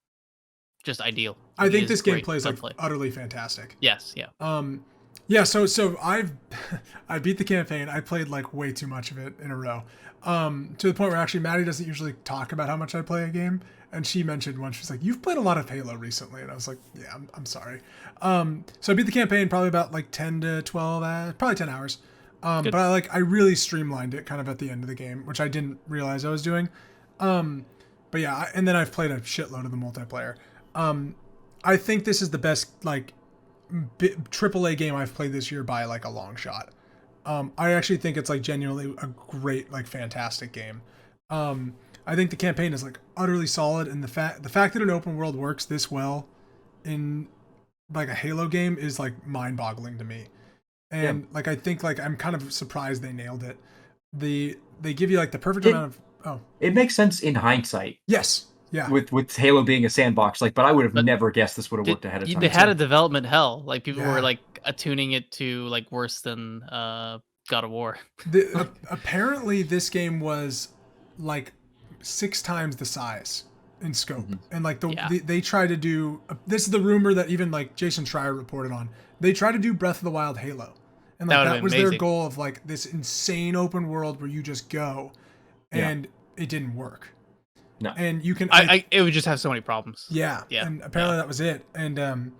S2: just ideal.
S1: I think this game plays like utterly fantastic.
S2: Yes, yeah.
S1: So I beat the campaign. I played like way too much of it in a row. To the point where actually Maddie doesn't usually talk about how much I play a game, and she mentioned once, she's like, "You've played a lot of Halo recently," and I was like, "Yeah, I'm sorry." So I beat the campaign probably about like 10 to 12, probably 10 hours. But I really streamlined it kind of at the end of the game, which I didn't realize I was doing. But yeah, and then I've played a shitload of the multiplayer. I think this is the best like AAA game I've played this year by like a long shot. I actually think it's like genuinely a great, like fantastic game. I think the campaign is like utterly solid, and the fact that an open world works this well in like a Halo game is like mind-boggling to me. And like I think like I'm kind of surprised they nailed it. They give you like the perfect amount of
S3: It makes sense in hindsight.
S1: Yes. Yeah.
S3: With Halo being a sandbox, like, but I would have never guessed this would have worked ahead of time.
S2: They had a development hell. Like people were like attuning it to like worse than God of War.
S1: Apparently this game was like 6 times the size in scope. And like they try to do this is the rumor that even like Jason Schreier reported on. They try to do Breath of the Wild Halo. And like that was their goal of like this insane open world where you just go, and it didn't work.
S3: No.
S1: And you can
S2: it would just have so many problems.
S1: Yeah. And apparently that was it. And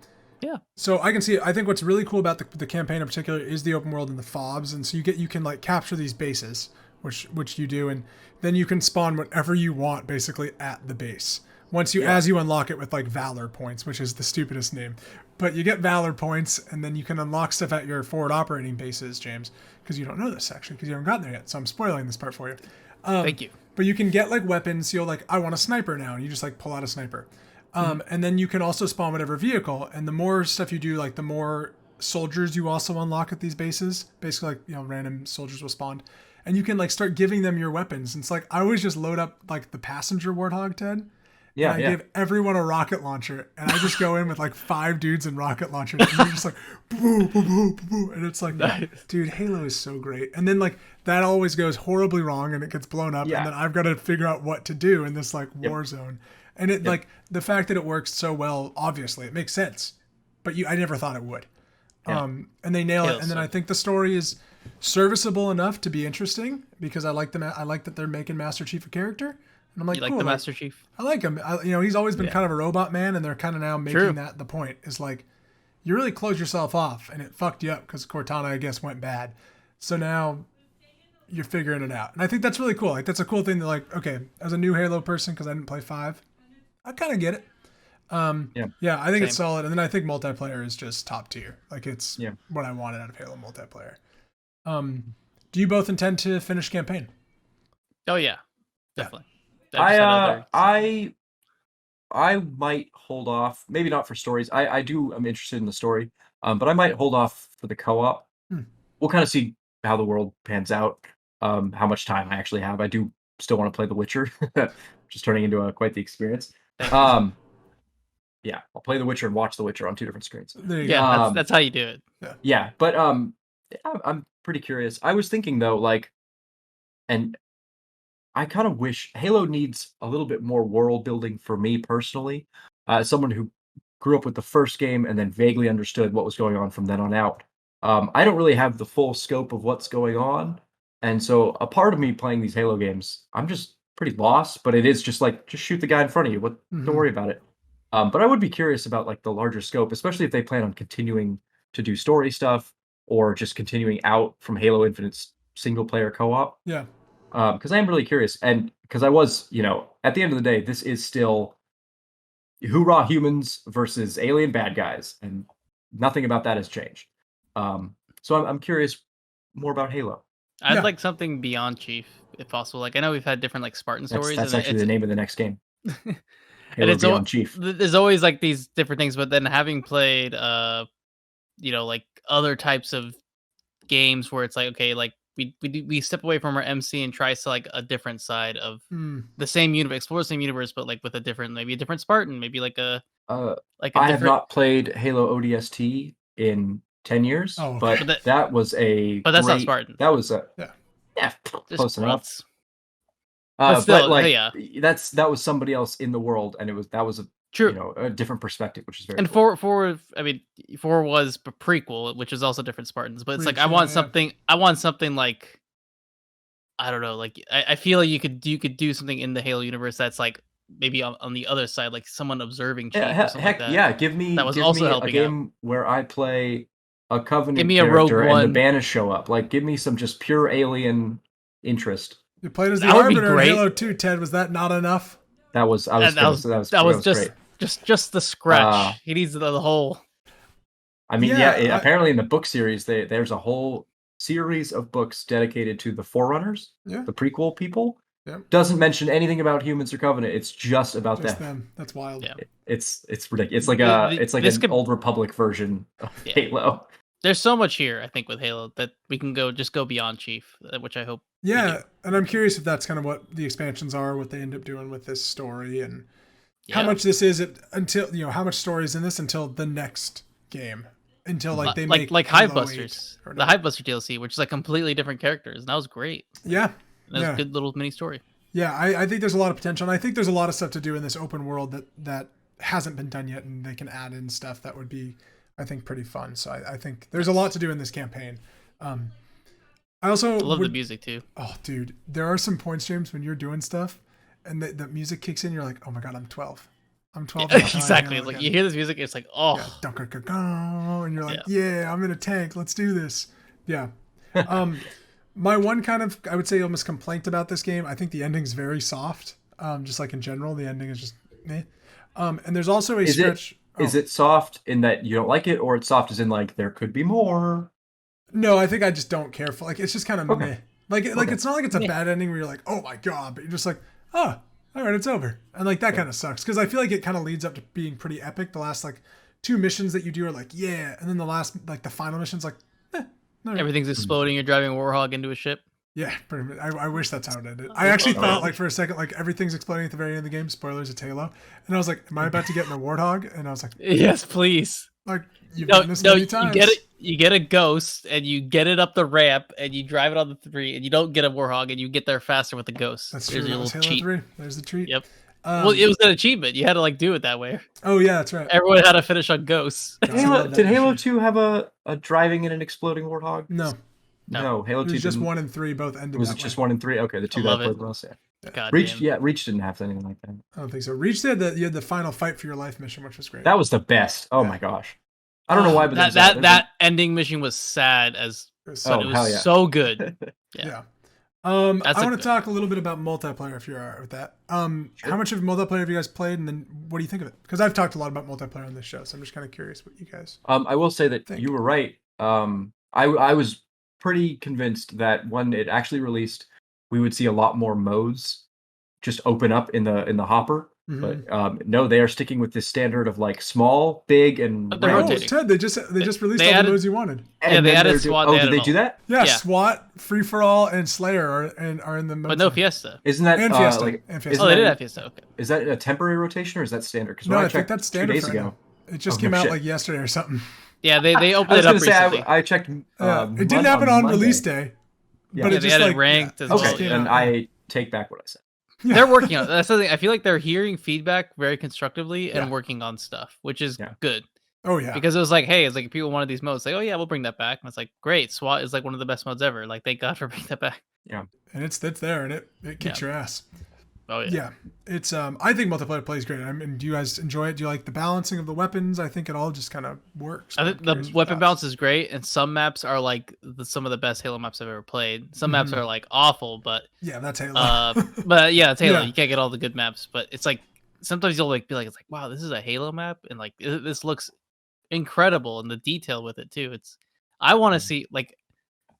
S1: so I can see it. I think what's really cool about the campaign in particular is the open world and the fobs, and so you can like capture these bases, which you do, and then you can spawn whatever you want basically at the base. As you unlock it with like Valor points, which is the stupidest name. But you get Valor points, and then you can unlock stuff at your forward operating bases, James, because you don't know this actually, because you haven't gotten there yet. So I'm spoiling this part for you.
S2: Thank you.
S1: But you can get like weapons. You'll like, I want a sniper now, and you just like pull out a sniper. And then you can also spawn whatever vehicle. And the more stuff you do, like the more soldiers you also unlock at these bases. Basically, like, you know, random soldiers will spawn, and you can like start giving them your weapons. And it's like I always just load up like the passenger Warthog, Ted. Yeah, I give everyone a rocket launcher, and I just go in with like 5 dudes in rocket launchers, and you're just like, boo, boo, boo, boo, and it's like, dude, Halo is so great. And then like that always goes horribly wrong, and it gets blown up, and then I've got to figure out what to do in this like war zone. And it like the fact that it works so well, obviously, it makes sense, but I never thought it would. And they nail it. And then I think the story is serviceable enough to be interesting because I like them. I like that they're making Master Chief a character. And I'm like,
S2: you like
S1: cool,
S2: the Master Chief?
S1: I like him. He's always been kind of a robot man, and they're kind of now making that the point. Is like, you really closed yourself off, and it fucked you up because Cortana, I guess, went bad. So now you're figuring it out. And I think that's really cool. Like, that's a cool thing to like, okay, as a new Halo person, because I didn't play 5, I kind of get it. I think it's solid. And then I think multiplayer is just top tier. Like, it's what I wanted out of Halo multiplayer. Do you both intend to finish campaign?
S2: Oh, yeah. Definitely.
S3: I might hold off. Maybe not for stories. I'm interested in the story, but I might hold off for the co-op. We'll kind of see how the world pans out, how much time I actually have. I do still want to play The Witcher, which is turning into quite the experience. I'll play The Witcher and watch The Witcher on 2 different screens.
S2: That's how you do it.
S3: Yeah, but I'm pretty curious. I was thinking though, like, and I kind of wish Halo needs a little bit more world building for me personally. As someone who grew up with the first game and then vaguely understood what was going on from then on out. I don't really have the full scope of what's going on. And so a part of me playing these Halo games, I'm just pretty lost, but it is just like, just shoot the guy in front of you. Don't worry about it. But I would be curious about like the larger scope, especially if they plan on continuing to do story stuff or just continuing out from Halo Infinite's single player co-op.
S1: Yeah.
S3: Because I am really curious, and because I was, at the end of the day, this is still hoorah humans versus alien bad guys, and nothing about that has changed. So I'm curious more about Halo.
S2: I'd like something beyond Chief, if possible. Like I know we've had different like Spartan stories.
S3: That's actually the name of the next game.
S2: Halo and it's Beyond Chief. There's always like these different things, but then having played, like other types of games where it's like, okay, like. We step away from our MC and try to like a different side of the same universe, explore the same universe, but like with maybe a different Spartan, maybe like a
S3: I have not played Halo ODST in 10 years, but that was that's
S2: not Spartan.
S3: That was close enough. But that was somebody else in the world, and that was a different perspective, which is very
S2: cool.
S3: Four
S2: was a prequel, which is also different Spartans, but it's like I want something like I don't know, like I feel like you could do something in the Halo universe that's like maybe on the other side, like someone observing Chief or something like that.
S3: Give me
S2: a
S3: game where I play a Covenant
S2: a
S3: character
S2: Rogue One.
S3: and the Banished show up. Like give me some just pure alien interest.
S1: You played as the Arbiter in Halo 2, Ted. Was that not enough?
S3: That was
S2: just
S3: great.
S2: Just the scratch. He needs the whole.
S3: I mean,
S1: Yeah,
S3: apparently in the book series, there's a whole series of books dedicated to the Forerunners,
S1: Yeah.
S3: the prequel people.
S1: Yeah.
S3: Doesn't mention anything about humans or Covenant. It's just about
S1: them. That's wild.
S2: Yeah.
S3: It's ridiculous. It's like an Old Republic version of Halo.
S2: There's so much here, I think, with Halo that we can go beyond Chief, which I hope.
S1: Yeah, and I'm curious if that's kind of what the expansions are, what they end up doing with this story, and how much this is until how much story is in this until the next game, until like they make
S2: like Hivebusters, the Hivebuster DLC, which is like completely different characters, and that was great.
S1: Yeah,
S2: and that was a good little mini story.
S1: Yeah, I think there's a lot of potential, and I think there's a lot of stuff to do in this open world that hasn't been done yet, and they can add in stuff that would be, I think, pretty fun. So I think there's a lot to do in this campaign. I also
S2: love the music too.
S1: Oh, dude, there are some point streams when you're doing stuff, and the music kicks in. You're like, oh my god, I'm 12. I'm 12.
S2: Yeah, exactly. It's like you hear this music, it's like, oh,
S1: and you're like, yeah, I'm in a tank. Let's do this. Yeah. My one kind of, I would say, almost complaint about this game, I think the ending's very soft. Just like in general, the ending is just meh. And there's also a stretch.
S3: Is it soft in that you don't like it, or it's soft as in like there could be more?
S1: No, I think I just don't care for, like, it's just kind of meh. Like it's not like it's a bad ending where you're like, oh my god, but you're just like, oh, all right, it's over. And like that kind of sucks because I feel like it kind of leads up to being pretty epic. The last like 2 missions that you do are like, yeah, and then the last, like the final mission's like,
S2: no. Everything's exploding. You're driving a Warhog into a ship.
S1: Yeah, pretty much. I wish that's how it ended. I actually thought, like, for a second, like, everything's exploding at the very end of the game. Spoilers, it's Halo. And I was like, am I about to get in a Warthog? And I was like,
S2: yes, please.
S1: Like, you've done this many times.
S2: You get a Ghost, and you get it up the ramp, and you drive it on the 3, and you don't get a Warhog, and you get there faster with the Ghost.
S1: That's true. That was Halo 3. There's the treat.
S2: Yep. Well, it was an achievement. You had to, like, do it that way.
S1: Oh, yeah, that's right.
S2: Everyone had to finish on Ghosts.
S3: Did Halo 2 have a driving in an exploding Warthog?
S1: No,
S3: Halo 2
S1: it was just 1 and 3 both ended.
S3: Was it just 1 and 3? Okay, the 2 that I played was Reach didn't have anything like that.
S1: I don't think so. Reach did you had the final fight for your life mission, which was great.
S3: That was the best. Oh my gosh. I don't know why, but
S2: that ending mission was sad but it was so good. Yeah.
S1: I want to talk a little bit about multiplayer if you're all right with that. Sure. How much of multiplayer have you guys played, and then what do you think of it? Because I've talked a lot about multiplayer on this show, so I'm just kind of curious what you guys.
S3: I will say that you were right. I was pretty convinced that when it actually released, we would see a lot more modes just open up in the hopper. Mm-hmm. But no, they are sticking with this standard of like small, big, and
S1: Ted, they just released all the modes you wanted.
S2: And they added SWAT.
S3: Oh, did they do that?
S1: Yeah, SWAT, Free for All, and Slayer are in the modes.
S2: But no Fiesta.
S3: Isn't that
S1: and Fiesta?
S2: Oh, they did have Fiesta. Okay.
S3: Is that a temporary rotation or is that standard?
S1: No, I think that's standard. 2 days ago. It just came out like yesterday or something.
S2: Yeah, they opened it up recently.
S3: I checked.
S1: It didn't happen on release day.
S3: Yeah.
S1: But it
S2: they
S1: just
S2: added ranked as well.
S3: Okay, and I take back what I said.
S2: They're working on it. That's the thing. I feel like they're hearing feedback very constructively and working on stuff, which is good.
S1: Oh yeah.
S2: Because it was like, hey, it's like people wanted these modes. Like, oh yeah, we'll bring that back. And it's like, great. SWAT is like one of the best modes ever. Like, thank God for bringing that back.
S3: Yeah.
S1: And it's there and it kicks your ass.
S2: Oh yeah.
S1: Yeah. It's I think multiplayer plays great. I mean, do you guys enjoy it? Do you like the balancing of the weapons? I think it all just kind of works.
S2: I think the weapon balance is great, and some maps are like some of the best Halo maps I've ever played. Some maps are like awful, but
S1: yeah, that's Halo.
S2: but yeah, it's Halo. Yeah. You can't get all the good maps, but it's like sometimes you'll like be like, it's like, wow, this is a Halo map, and like this looks incredible, and the detail with it too. I want to see like.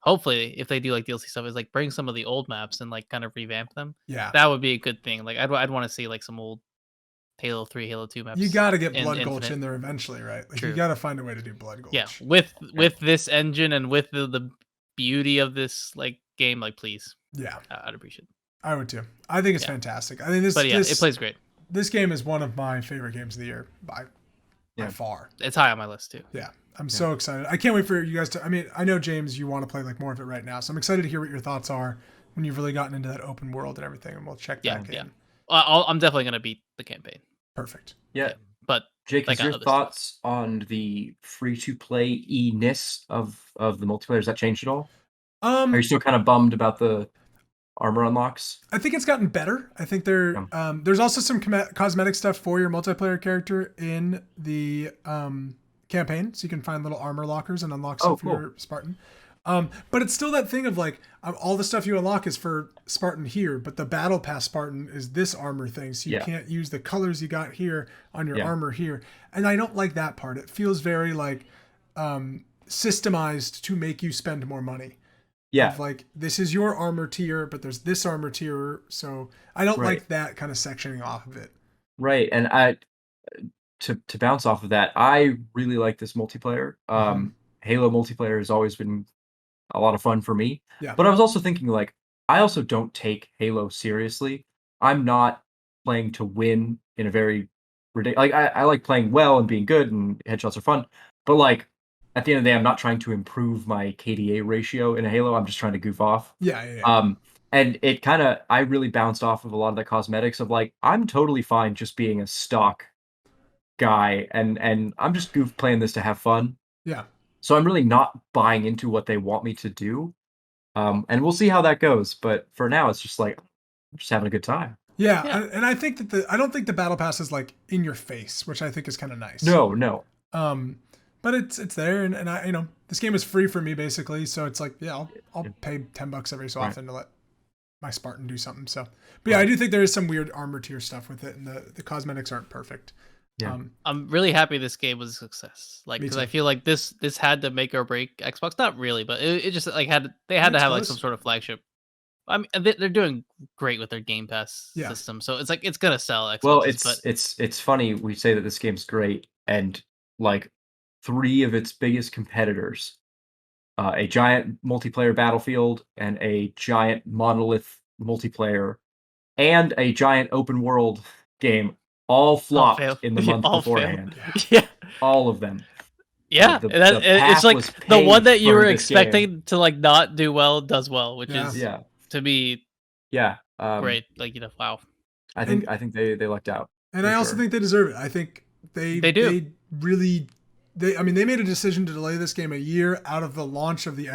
S2: Hopefully, if they do like DLC stuff, is like bring some of the old maps and like kind of revamp them.
S1: Yeah,
S2: that would be a good thing. Like I'd want to see like some old Halo 3, Halo 2 maps.
S1: You got to get Blood Gulch in there eventually, right? Like you got to find a way to do Blood Gulch.
S2: Yeah, with this engine and with the beauty of this like game, like please.
S1: Yeah,
S2: I'd appreciate it.
S1: I would too. I think it's fantastic. I think
S2: it plays great.
S1: This game is one of my favorite games of the year by far.
S2: It's high on my list too.
S1: Yeah. I'm so excited. I can't wait for you guys to. I mean, I know James, you want to play like more of it right now, so I'm excited to hear what your thoughts are when you've really gotten into that open world and everything, and we'll check back in.
S2: Yeah, I'm definitely gonna beat the campaign.
S1: Perfect.
S3: Yeah,
S2: but
S3: Jake, is your thoughts on the free-to-play e-ness of the multiplayer? Has that changed at all? Are you still kind of bummed about the armor unlocks?
S1: I think it's gotten better. I think there's also some cosmetic stuff for your multiplayer character in the campaign, so you can find little armor lockers and unlock stuff for your Spartan. But it's still that thing of like all the stuff you unlock is for Spartan here, but the battle pass Spartan is this armor thing, so you can't use the colors you got here on your armor here. And I don't like that part. It feels very like systemized to make you spend more money.
S3: Yeah.
S1: Of like, this is your armor tier, but there's this armor tier. So I don't like that kind of sectioning off of it.
S3: Right. And to bounce off of that, I really like this multiplayer. Halo multiplayer has always been a lot of fun for me.
S1: Yeah.
S3: But I was also thinking, like, I also don't take Halo seriously. I'm not playing to win in a very ridiculous. Like, I like playing well and being good, and headshots are fun. But like, at the end of the day, I'm not trying to improve my KDA ratio in a Halo. I'm just trying to goof off.
S1: Yeah.
S3: And it kind of, I really bounced off of a lot of the cosmetics of like, I'm totally fine just being a stock guy, and I'm just playing this to have fun.
S1: Yeah.
S3: So I'm really not buying into what they want me to do. And we'll see how that goes. But for now, it's just like, I'm just having a good time.
S1: Yeah. And I think that I don't think the battle pass is like in your face, which I think is kind of nice.
S3: No.
S1: But it's there, and I this game is free for me basically, so it's like, yeah, I'll pay $10 every so often to let my Spartan do something. So, but yeah, I do think there is some weird armor tier stuff with it, and the cosmetics aren't perfect.
S3: Yeah.
S2: I'm really happy this game was a success. Like, because I feel like this had to make or break Xbox. Not really, but it just like they had to have like some sort of flagship. I mean, they're doing great with their Game Pass system, so it's like it's gonna sell Xbox.
S3: Well, it's funny we say that this game's great, and like 3 of its biggest competitors, a giant multiplayer Battlefield and a giant monolith multiplayer and a giant open world game, all flopped in the month beforehand.
S2: Yeah,
S3: all of them.
S2: Yeah, it's like the one that you were expecting to like not do well does well, which is to be great. Like, wow.
S3: I think they lucked out.
S1: And I also think they deserve it. I think they do. I mean, they made a decision to delay this game a year out of the launch of the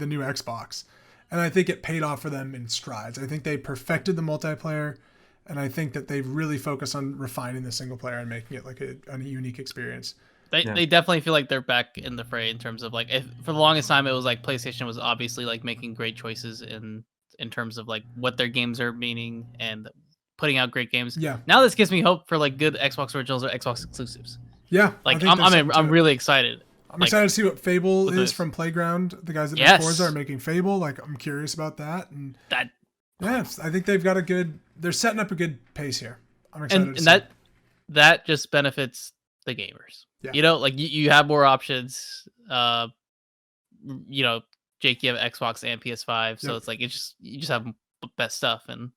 S1: new Xbox. And I think it paid off for them in strides. I think they perfected the multiplayer, and I think that they've really focused on refining the single player and making it like a unique experience.
S2: They definitely feel like they're back in the fray in terms of like, for the longest time it was like PlayStation was obviously like making great choices in terms of like what their games are meaning and putting out great games.
S1: Yeah.
S2: Now this gives me hope for like good Xbox originals or Xbox exclusives.
S1: Yeah.
S2: Like I'm really excited.
S1: I'm excited to see what Fable is from Playground. The guys that make Forza are making Fable. Like, I'm curious about that. And I think they've got they're setting up a good pace here. I'm excited.
S2: And that just benefits the gamers.
S1: Yeah.
S2: You know, like you have more options. Jake, you have Xbox and PS5, so it's like you just have best stuff. And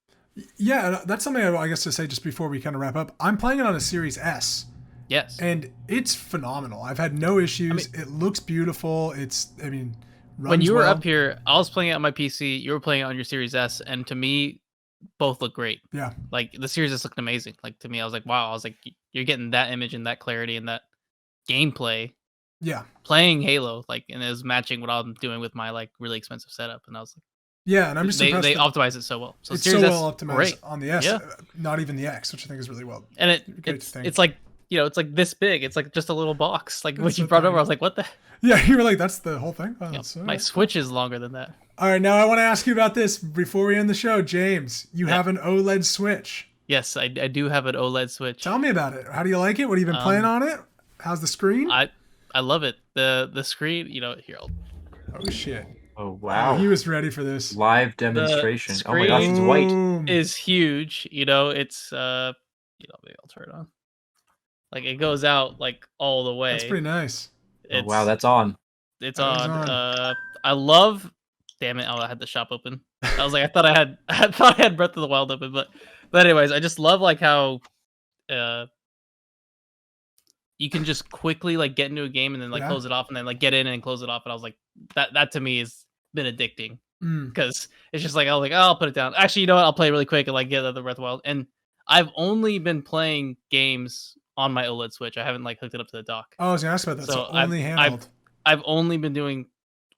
S1: yeah, that's something I guess to say just before we kind of wrap up. I'm playing it on a Series S.
S2: Yes.
S1: And it's phenomenal. I've had no issues. It looks beautiful.
S2: When you were up here, I was playing it on my PC. You were playing it on your Series S, and to me, both look great.
S1: Yeah.
S2: Like the Series S looked amazing. Like to me, I was like, wow. I was like, you're getting that image and that clarity and that gameplay.
S1: Yeah.
S2: Playing Halo, like, and it was matching what I'm doing with my like really expensive setup, and I was like,
S1: yeah, and I'm just impressed.
S2: They optimize it so well. So
S1: it's
S2: Series
S1: so well optimized
S2: S,
S1: on the S, not even the X, which I think is really well.
S2: And it's like, it's like this big. It's like just a little box. Like when you brought it over, I was like, what the?
S1: Yeah, you were like, that's the whole thing? Oh,
S2: my Switch is longer than that.
S1: All right, now I want to ask you about this before we end the show. James, you have an OLED Switch.
S2: Yes, I do have an OLED Switch.
S1: Tell me about it. How do you like it? What have you been playing on it? How's the screen?
S2: I love it. The screen, here,
S1: Oh, shit.
S3: Oh, wow.
S1: He was ready for this.
S3: Live demonstration. Oh my gosh, it's white.
S2: Is huge. It's, maybe I'll turn it on. Like, it goes out, like, all the way.
S1: That's pretty nice.
S3: Oh, wow, that's on.
S2: It's on. I love... Damn it, I had the shop open. I was like, I thought I had Breath of the Wild open, but anyways, I just love, like, how... you can just quickly like get into a game and then like close it off and then like get in and close it off. And I was like, that to me has been addicting because it's just like, I'll put it down. Actually, you know what? I'll play really quick and like get the Breath of the Wild. And I've only been playing games on my OLED Switch. I haven't like hooked it up to the dock.
S1: Oh, I was gonna ask about that. So only handheld.
S2: I've only been doing,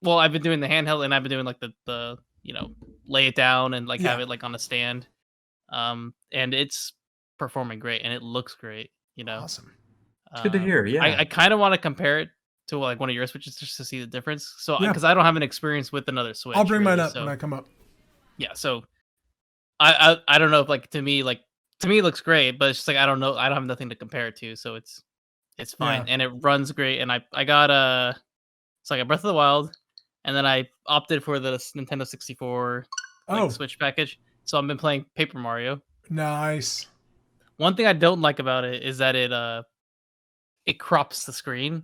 S2: I've been doing the handheld and I've been doing like the lay it down and like have it like on a stand. And it's performing great and it looks great.
S1: Awesome.
S3: It's good to hear. Yeah,
S2: I kind of want to compare it to like one of your Switches just to see the difference. So because I don't have an experience with another Switch,
S1: I'll bring mine up when I come up.
S2: Yeah, so I don't know if like to me it looks great, but it's just like I don't know, I don't have nothing to compare it to, so it's fine and it runs great. And I got So I got Breath of the Wild, and then I opted for the Nintendo 64 Switch package. So I've been playing Paper Mario.
S1: Nice.
S2: One thing I don't like about it is that it crops the screen,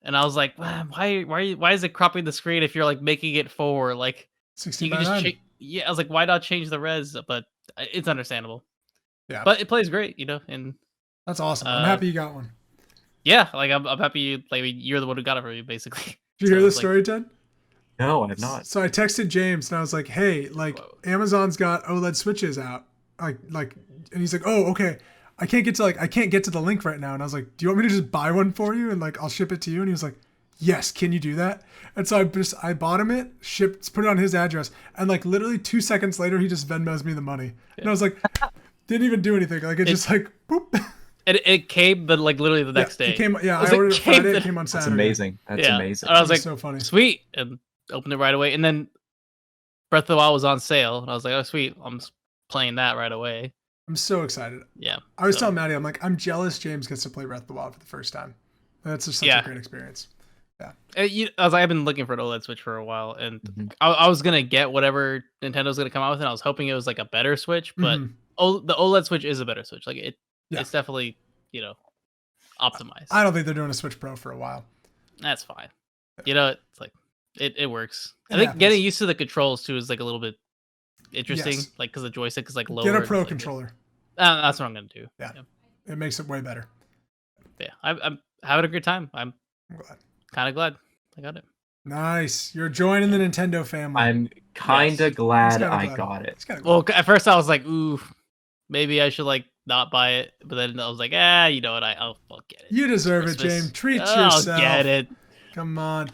S2: and I was like, why is it cropping the screen if you're like making it forward? Like
S1: 16
S2: you
S1: by
S2: can just
S1: 9.
S2: I was like, why not change the res? But it's understandable.
S1: Yeah,
S2: but it plays great, and
S1: that's awesome. I'm happy you got one.
S2: Yeah, like I'm happy you're the one who got it for me, basically.
S1: Did you hear this story, Ted?
S3: No, I have not.
S1: So I texted James and I was like, "Hey, like Amazon's got OLED switches out, like," and he's like, "Oh, okay. I can't get to the link right now." And I was like, "Do you want me to just buy one for you and like I'll ship it to you?" And he was like, "Yes, can you do that?" And so I bought him it, put it on his address, and like literally 2 seconds later, he just Venmos me the money, and I was like, didn't even do anything. Like it just like boop.
S2: It came, but like literally the next day.
S1: It came. Yeah, I ordered it Friday. It came on Saturday.
S3: That's amazing. That's amazing.
S2: And I was like,
S1: so funny.
S2: Sweet, and opened it right away. And then Breath of the Wild was on sale, and I was like, oh sweet, I'm playing that right away.
S1: I'm so excited.
S2: Yeah.
S1: I was telling Maddie, I'm like, I'm jealous James gets to play Breath of the Wild for the first time. That's just such a great experience. Yeah.
S2: I was like, I've been looking for an OLED Switch for a while, and I was gonna get whatever Nintendo's gonna come out with, and I was hoping it was like a better Switch, but the OLED Switch is a better Switch. Like it's definitely optimized.
S1: I don't think they're doing a Switch Pro for a while.
S2: That's fine. It's like it works. I think getting used to the controls too is like a little bit interesting, like because the joystick is like lower.
S1: Get a Pro controller.
S2: That's what I'm gonna do.
S1: Yeah, it makes it way better.
S2: Yeah, I'm having a good time. I'm
S1: glad.
S2: Kind of glad I got it.
S1: Nice. You're joining the Nintendo family.
S3: I'm kind of glad I got it.
S2: Well, at first I was like, ooh, maybe I should like not buy it. But then I was like, you know what? I'll get it.
S1: You deserve it, James. Treat yourself.
S2: I'll get it.
S1: Come on.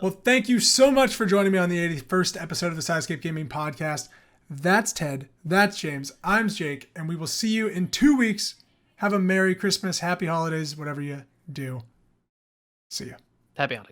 S1: Well, thank you so much for joining me on the 81st episode of the Sidescape Gaming Podcast. That's Ted. That's James. I'm Jake. And we will see you in 2 weeks. Have a Merry Christmas, Happy Holidays, whatever you do. See ya.
S2: Happy Hanukkah.